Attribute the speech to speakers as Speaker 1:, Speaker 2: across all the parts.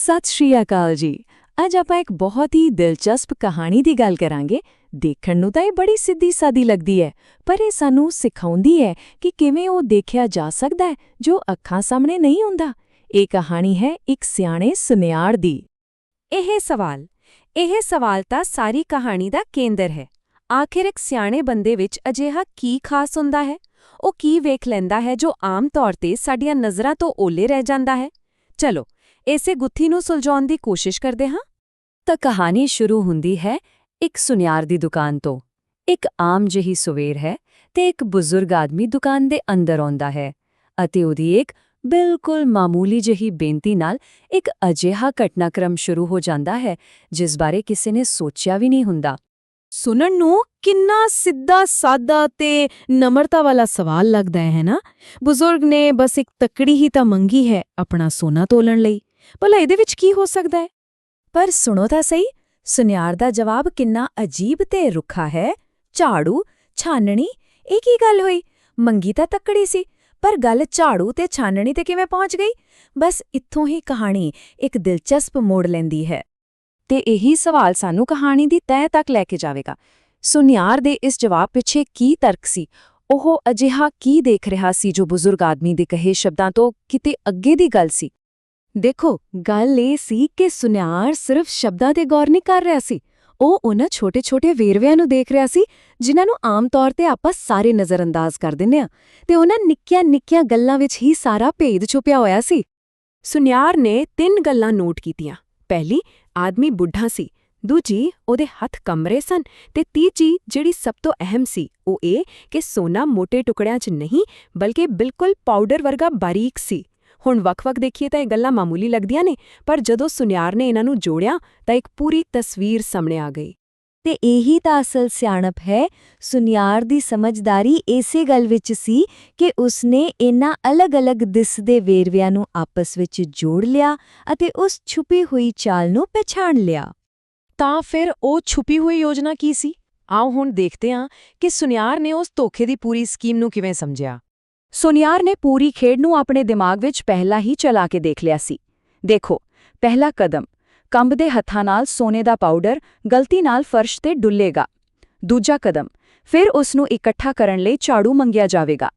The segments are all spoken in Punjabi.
Speaker 1: ਸਤਿ ਸ਼੍ਰੀ ਅਕਾਲ ਜੀ। ਅੱਜ ਆਪਾਂ ਇੱਕ ਬਹੁਤ ਹੀ ਦਿਲਚਸਪ ਕਹਾਣੀ ਦੀ ਗੱਲ ਕਰਾਂਗੇ। ਦੇਖਣ ਨੂੰ ਤਾਂ ਇਹ ਬੜੀ ਸਿੱਧੀ-ਸਾਦੀ ਲੱਗਦੀ ਹੈ, ਪਰ ਇਹ ਸਾਨੂੰ ਸਿਖਾਉਂਦੀ ਹੈ ਕਿ ਕਿਵੇਂ ਉਹ ਦੇਖਿਆ ਜਾ ਸਕਦਾ ਹੈ ਜੋ ਅੱਖਾਂ ਸਾਹਮਣੇ ਨਹੀਂ ਹੁੰਦਾ। ਇਹ ਕਹਾਣੀ ਹੈ ਇੱਕ ਸਿਆਣੇ ਸੁਨਿਆਰ ਦੀ।
Speaker 2: ਇਹ ਸਵਾਲ ਤਾਂ ਸਾਰੀ ਕਹਾਣੀ ਦਾ ਕੇਂਦਰ ਹੈ। ਆਖਿਰ ਇੱਕ ਸਿਆਣੇ ਬੰਦੇ ਵਿੱਚ ਅਜਿਹਾ ਕੀ ਖਾਸ ਹੁੰਦਾ ਹੈ? ਉਹ ਕੀ ਵੇਖ ਲੈਂਦਾ ਹੈ ਜੋ ਆਮ ਤੌਰ ਤੇ ਸਾਡੀਆਂ ਨਜ਼ਰਾਂ ਤੋਂ ਓਲੇ ਰਹਿ ਜਾਂਦਾ ਹੈ? ਚਲੋ ਇਸੇ ਗੁੱਥੀ ਨੂੰ ਸੁਲਝਾਉਣ ਦੀ ਕੋਸ਼ਿਸ਼ ਕਰਦੇ ਹਾਂ।
Speaker 1: ਤਾਂ ਕਹਾਣੀ ਸ਼ੁਰੂ ਹੁੰਦੀ ਹੈ ਇੱਕ ਸੁਨਿਆਰ ਦੀ ਦੁਕਾਨ ਤੋਂ। ਇੱਕ ਆਮ ਜਿਹੀ ਸਵੇਰ ਹੈ ਤੇ ਇੱਕ ਬਜ਼ੁਰਗ ਆਦਮੀ ਦੁਕਾਨ ਦੇ ਅੰਦਰ ਆਉਂਦਾ ਹੈ ਅਤੇ ਉਹਦੀ ਇੱਕ ਬਿਲਕੁਲ ਮਾਮੂਲੀ ਜਿਹੀ ਬੇਨਤੀ ਨਾਲ ਇੱਕ ਅਜਿਹਾ ਘਟਨਾਕ੍ਰਮ ਸ਼ੁਰੂ ਹੋ ਜਾਂਦਾ ਹੈ ਜਿਸ ਬਾਰੇ ਕਿਸੇ ਨੇ ਸੋਚਿਆ ਵੀ ਨਹੀਂ ਹੁੰਦਾ।
Speaker 2: ਸੁਣਨ ਨੂੰ ਕਿੰਨਾ ਸਿੱਧਾ ਸਾਦਾ ਤੇ ਨਮਰਤਾ ਵਾਲਾ ਸਵਾਲ ਲੱਗਦਾ ਹੈ ਨਾ? ਬਜ਼ੁਰਗ ਨੇ ਬਸ ਇੱਕ ਤੱਕੜੀ ਹੀ ਤਾਂ ਮੰਗੀ ਹੈ ਆਪਣਾ ਸੋਨਾ ਤੋਲਣ ਲਈ। ਭਲਾ ਇਹਦੇ ਵਿੱਚ ਕੀ ਹੋ ਸਕਦਾ ਹੈ?
Speaker 1: ਪਰ ਸੁਣੋ ਤਾਂ ਸਹੀ, ਸੁਨਿਆਰ ਦਾ ਜਵਾਬ ਕਿੰਨਾ ਅਜੀਬ ਤੇ ਰੁੱਖਾ ਹੈ। ਝਾੜੂ, ਛਾਨਣੀ, ਇਹ ਕੀ ਗੱਲ ਹੋਈ? ਮੰਗੀ ਤਾਂ ਤੱਕੜੀ ਸੀ, ਪਰ ਗੱਲ ਝਾੜੂ ਤੇ ਛਾਨਣੀ ਤੇ ਕਿਵੇਂ ਪਹੁੰਚ ਗਈ? ਬਸ ਇੱਥੋਂ ਹੀ ਕਹਾਣੀ ਇੱਕ ਦਿਲਚਸਪ ਮੋੜ ਲੈਂਦੀ ਹੈ। ਤੇ ਇਹੀ ਸਵਾਲ ਸਾਨੂੰ ਕਹਾਣੀ ਦੀ ਤਹਿ ਤੱਕ ਲੈ ਕੇ ਜਾਵੇਗਾ। ਸੁਨਿਆਰ ਦੇ ਇਸ ਜਵਾਬ ਪਿੱਛੇ ਕੀ ਤਰਕ ਸੀ? ਉਹ ਅਜਿਹਾ ਕੀ ਦੇਖ ਰਿਹਾ ਸੀ ਜੋ ਬਜ਼ੁਰਗ ਆਦਮੀ ਦੇ ਕਹੇ ਸ਼ਬਦਾਂ ਤੋਂ ਕਿਤੇ ਅੱਗੇ ਦੀ ਗੱਲ ਸੀ? ਦੇਖੋ, ਗੱਲ ਇਹ ਸੀ ਕਿ ਸੁਨਿਆਰ ਸਿਰਫ ਸ਼ਬਦਾਂ ਤੇ ਗੌਰ ਨਹੀਂ ਕਰ ਰਿਹਾ ਸੀ। ਉਹ ਉਹਨਾਂ ਛੋਟੇ-ਛੋਟੇ ਵੇਰਵਿਆਂ ਨੂੰ ਦੇਖ ਰਿਹਾ ਸੀ ਜਿਨ੍ਹਾਂ ਨੂੰ ਆਮ ਤੌਰ ਤੇ ਆਪਾਂ ਸਾਰੇ ਨਜ਼ਰਅੰਦਾਜ਼ ਕਰ ਦਿੰਦੇ ਹਾਂ, ਤੇ ਉਹਨਾਂ ਨਿੱਕੀਆਂ-ਨਿੱਕੀਆਂ ਗੱਲਾਂ ਵਿੱਚ ਹੀ ਸਾਰਾ ਭੇਦ ਛੁਪਿਆ ਹੋਇਆ ਸੀ।
Speaker 2: ਸੁਨਿਆਰ ਨੇ 3 ਗੱਲਾਂ ਨੋਟ ਕੀਤੀਆਂ। ਪਹਿਲੀ, ਆਦਮੀ ਬੁੱਢਾ ਸੀ। ਦੂਜੀ, ਉਹਦੇ ਹੱਥ ਕਮਰੇ ਸਨ। ਤੇ ਤੀਜੀ, ਜਿਹੜੀ ਸਭ ਤੋਂ ਅਹਿਮ ਸੀ, ਉਹ ਇਹ ਕਿ ਸੋਨਾ ਮੋਟੇ ਟੁਕੜਿਆਂ 'ਚ ਨਹੀਂ ਬਲਕਿ ਬਿਲਕੁਲ ਪਾਊਡਰ ਵਰਗਾ ਬਾਰੀਕ ਸੀ। ਹੁਣ ਵੱਖ-ਵੱਖ ਦੇਖੀਏ ਤਾਂ ਇਹ ਗੱਲਾਂ ਮਾਮੂਲੀ ਲੱਗਦੀਆਂ ਨੇ, ਪਰ ਜਦੋਂ ਸੁਨਿਆਰ ਨੇ ਇਹਨਾਂ ਨੂੰ ਜੋੜਿਆ ਤਾਂ ਇੱਕ ਪੂਰੀ ਤਸਵੀਰ ਸਾਹਮਣੇ ਆ ਗਈ।
Speaker 1: ਤੇ ਇਹੀ ਤਾਂ ਅਸਲ ਸਿਆਣਪ ਹੈ। ਸੁਨਿਆਰ ਦੀ ਸਮਝਦਾਰੀ ਇਸੇ ਗੱਲ ਵਿੱਚ ਸੀ ਕਿ ਉਸਨੇ ਇਨ੍ਹਾਂ ਅਲੱਗ-ਅਲੱਗ ਦਿਸਦੇ ਵੇਰਵਿਆਂ ਨੂੰ ਆਪਸ ਵਿੱਚ ਜੋੜ ਲਿਆ ਅਤੇ ਉਸ ਛੁਪੀ ਹੋਈ ਚਾਲ ਨੂੰ ਪਛਾਣ ਲਿਆ।
Speaker 2: ਤਾਂ ਫਿਰ ਉਹ ਛੁਪੀ ਹੋਈ ਯੋਜਨਾ ਕੀ ਸੀ? ਆਓ ਹੁਣ ਦੇਖਦੇ ਹਾਂ ਕਿ ਸੁਨਿਆਰ ਨੇ ਉਸ ਧੋਖੇ ਦੀ ਪੂਰੀ ਸਕੀਮ ਨੂੰ ਕਿਵੇਂ ਸਮਝਿਆ।
Speaker 1: ਸੁਨਿਆਰ ਨੇ ਪੂਰੀ ਖੇਡ ਨੂੰ ਆਪਣੇ ਦਿਮਾਗ ਵਿੱਚ ਪਹਿਲਾਂ ਹੀ ਚਲਾ ਕੇ ਦੇਖ ਲਿਆ ਸੀ। ਦੇਖੋ, ਪਹਿਲਾ ਕਦਮ, ਕੰਬਦੇ ਹੱਥਾਂ ਨਾਲ ਸੋਨੇ ਦਾ ਪਾਊਡਰ ਗਲਤੀ ਨਾਲ ਫਰਸ਼ ਤੇ ਡੁੱਲੇਗਾ। ਦੂਜਾ ਕਦਮ, ਫਿਰ ਉਸ ਨੂੰ ਇਕੱਠਾ ਕਰਨ ਲਈ ਝਾੜੂ ਮੰਗਿਆ ਜਾਵੇਗਾ।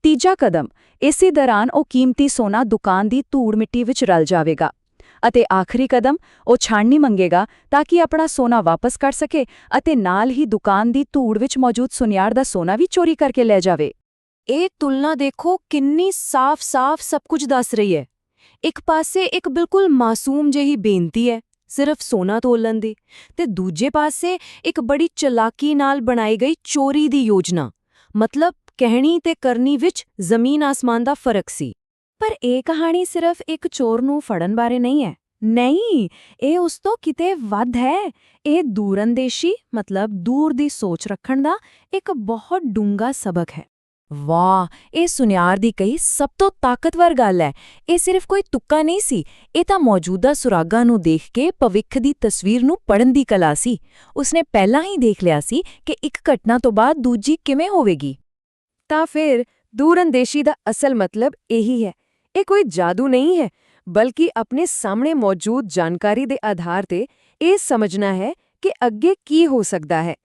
Speaker 1: ਤੀਜਾ ਕਦਮ, ਇਸੇ ਦੌਰਾਨ ਉਹ ਕੀਮਤੀ ਸੋਨਾ ਦੁਕਾਨ ਦੀ ਧੂੜ ਮਿੱਟੀ ਵਿੱਚ ਰਲ ਜਾਵੇਗਾ। ਅਤੇ ਆਖਰੀ ਕਦਮ, ਉਹ ਛਾਣਨੀ ਮੰਗੇਗਾ ਤਾਂ ਕਿ ਆਪਣਾ ਸੋਨਾ ਵਾਪਸ ਕਰ ਸਕੇ ਅਤੇ ਨਾਲ ਹੀ ਦੁਕਾਨ ਦੀ ਧੂੜ ਵਿੱਚ ਮੌਜੂਦ ਸੁਨਿਆਰ ਦਾ ਸੋਨਾ ਵੀ ਚੋਰੀ ਕਰਕੇ ਲੈ ਜਾਵੇ।
Speaker 2: ਇਹ ਤੁਲਨਾ ਦੇਖੋ ਕਿੰਨੀ ਸਾਫ਼-ਸਾਫ਼ ਸਭ ਕੁਝ ਦੱਸ ਰਹੀ ਹੈ। ਇੱਕ ਪਾਸੇ ਇੱਕ ਬਿਲਕੁਲ ਮਾਸੂਮ ਜਿਹੀ ਬੇਨਤੀ ਹੈ, ਸਿਰਫ ਸੋਨਾ ਤੋਲਣ ਦੀ, ਤੇ ਦੂਜੇ ਪਾਸੇ ਇੱਕ ਬੜੀ ਚਲਾਕੀ ਨਾਲ ਬਣਾਈ ਗਈ ਚੋਰੀ ਦੀ ਯੋਜਨਾ। ਮਤਲਬ ਕਹਿਣੀ ਤੇ ਕਰਨੀ ਵਿੱਚ ਜ਼ਮੀਨ ਆਸਮਾਨ ਦਾ ਫਰਕ ਸੀ।
Speaker 1: ਪਰ ਇਹ ਕਹਾਣੀ ਸਿਰਫ ਇੱਕ ਚੋਰ ਨੂੰ ਫੜਨ ਬਾਰੇ ਨਹੀਂ ਹੈ। ਨਹੀਂ, ਇਹ ਉਸ ਤੋਂ ਕਿਤੇ ਵੱਧ ਹੈ। ਇਹ ਦੂਰਅੰਦੇਸ਼ੀ ਮਤਲਬ ਦੂਰ ਦੀ ਸੋਚ ਰੱਖਣ ਦਾ ਇੱਕ ਬਹੁਤ ਡੂੰਘਾ ਸਬਕ ਹੈ। ਵਾਹ, ਇਹ ਸੁਨਿਆਰ ਦੀ ਕਹੀ ਸਭ ਤੋਂ ਤਾਕਤਵਰ ਗੱਲ ਹੈ। ਇਹ ਸਿਰਫ ਕੋਈ ਤੁੱਕਾ ਨਹੀਂ ਸੀ, ਇਹ ਤਾਂ ਮੌਜੂਦਾ ਸੁਰਾਗਾਂ ਨੂੰ ਦੇਖ ਕੇ ਭਵਿੱਖ ਦੀ ਤਸਵੀਰ ਨੂੰ ਪੜ੍ਹਨ ਦੀ ਕਲਾ ਸੀ। ਉਸਨੇ ਪਹਿਲਾਂ ਹੀ ਦੇਖ ਲਿਆ ਸੀ ਕਿ ਇੱਕ ਘਟਨਾ ਤੋਂ ਬਾਅਦ ਦੂਜੀ ਕਿਵੇਂ ਹੋਵੇਗੀ।
Speaker 2: ਤਾਂ ਫਿਰ ਦੂਰਅੰਦੇਸ਼ੀ ਦਾ ਅਸਲ ਮਤਲਬ ਇਹੀ ਹੈ। ਇਹ ਕੋਈ ਜਾਦੂ ਨਹੀਂ ਹੈ, ਬਲਕਿ ਆਪਣੇ ਸਾਹਮਣੇ ਮੌਜੂਦ ਜਾਣਕਾਰੀ ਦੇ ਆਧਾਰ ਤੇ ਇਹ ਸਮਝਣਾ ਹੈ ਕਿ ਅੱਗੇ ਕੀ ਹੋ ਸਕਦਾ ਹੈ।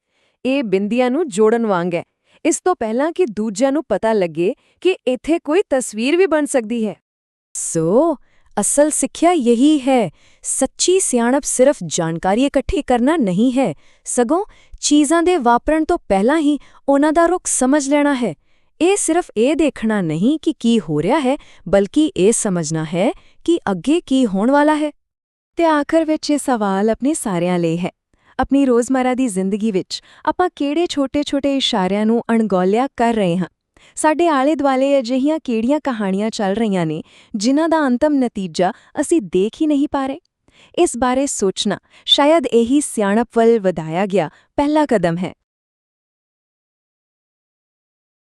Speaker 2: ਇਹ ਬਿੰਦੀਆਂ ਨੂੰ ਜੋੜਨ ਵਾਂਗ ਹੈ, ਇਸ ਤੋਂ ਪਹਿਲਾਂ ਕਿ ਦੂਜਿਆਂ ਨੂੰ ਪਤਾ ਲੱਗੇ ਕਿ ਇੱਥੇ ਕੋਈ ਤਸਵੀਰ ਵੀ ਬਣ ਸਕਦੀ ਹੈ।
Speaker 1: ਅਸਲ ਸਿੱਖਿਆ ਯਹੀ ਹੈ। ਸੱਚੀ ਸਿਆਣਪ ਸਿਰਫ ਜਾਣਕਾਰੀ ਇਕੱਠੀ ਕਰਨਾ ਨਹੀਂ ਹੈ, ਸਗੋਂ ਚੀਜ਼ਾਂ ਦੇ ਵਾਪਰਨ ਤੋਂ ਪਹਿਲਾਂ ਹੀ ਉਹਨਾਂ ਦਾ ਰੁਖ ਸਮਝ ਲੈਣਾ ਹੈ। ਇਹ ਸਿਰਫ ਇਹ ਦੇਖਣਾ ਨਹੀਂ ਕਿ ਕੀ ਹੋ ਰਿਹਾ ਹੈ, ਬਲਕਿ ਇਹ ਸਮਝਣਾ ਹੈ ਕਿ ਅੱਗੇ ਕੀ ਹੋਣ ਵਾਲਾ ਹੈ। ਤੇ ਆਖਰ ਵਿੱਚ ਇਹ ਸਵਾਲ ਆਪਣੇ ਸਾਰਿਆਂ ਲਈ ਹੈ। ਆਪਣੀ ਰੋਜ਼ਮਰਾ ਦੀ ਜ਼ਿੰਦਗੀ ਵਿੱਚ ਆਪਾਂ ਕਿਹੜੇ ਛੋਟੇ-ਛੋਟੇ ਇਸ਼ਾਰਿਆਂ ਨੂੰ ਅਣਗੌਲਿਆ ਕਰ ਰਹੇ ਹਾਂ? ਸਾਡੇ ਆਲੇ-ਦੁਆਲੇ ਅਜਿਹੀਆਂ ਕਿਹੜੀਆਂ ਕਹਾਣੀਆਂ ਚੱਲ ਰਹੀਆਂ ਨੇ ਜਿਨ੍ਹਾਂ ਦਾ ਅੰਤਮ ਨਤੀਜਾ ਅਸੀਂ ਦੇਖ ਹੀ ਨਹੀਂ ਪਾ ਰਹੇ? ਇਸ ਬਾਰੇ ਸੋਚਣਾ ਸ਼ਾਇਦ ਇਹੀ ਸਿਆਣਪ ਵੱਲ ਵਧਾਇਆ ਗਿਆ ਪਹਿਲਾ ਕਦਮ ਹੈ।